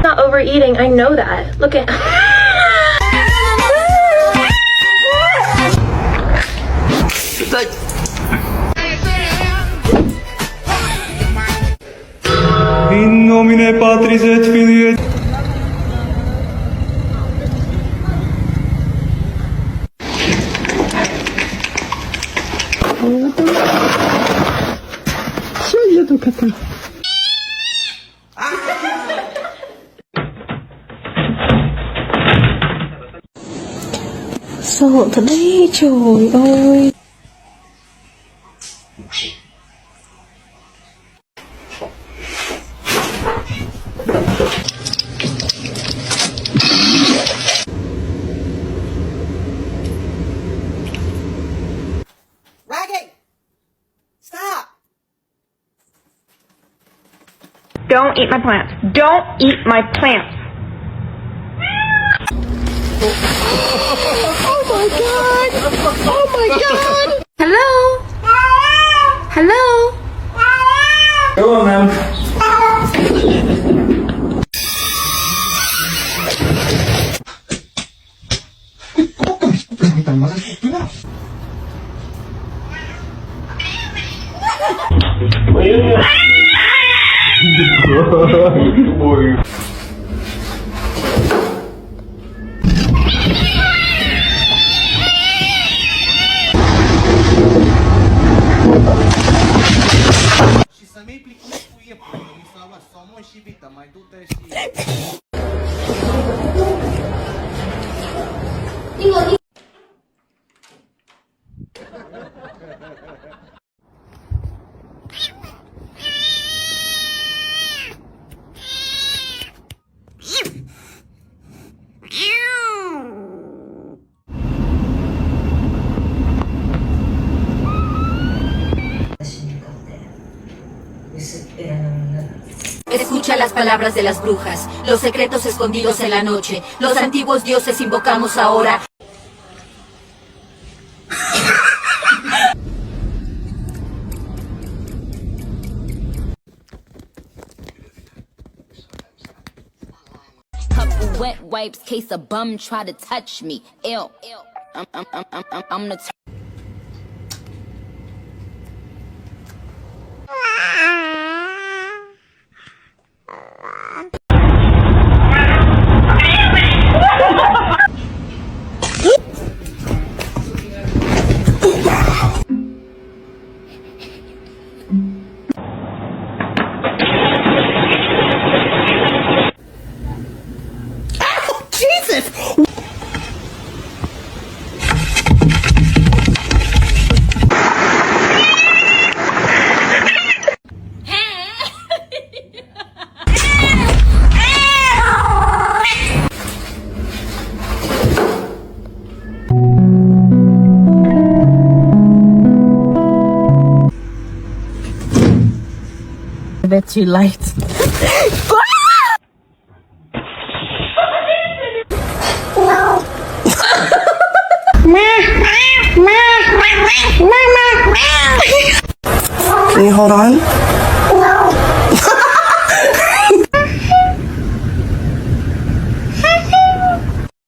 Not overeating, I know that. Look at In nomine Patris et Filii et Сегодня только так. sợ thật đấy, trời ơi. Stop! Don't eat my plants. Don't eat my plants. Oh my god! Oh my god! Hello? Hello? Hello, ma'am. Și să mi-ai plicul cu iepuri, mi s-a luat somon și vită, mai du-te și... Escucha las palabras de las brujas, los secretos escondidos en la noche, los antiguos dioses invocamos ahora. Couple wet wipes, case a bum try to touch me. Ew. I'm the bit too late. Can you hold on?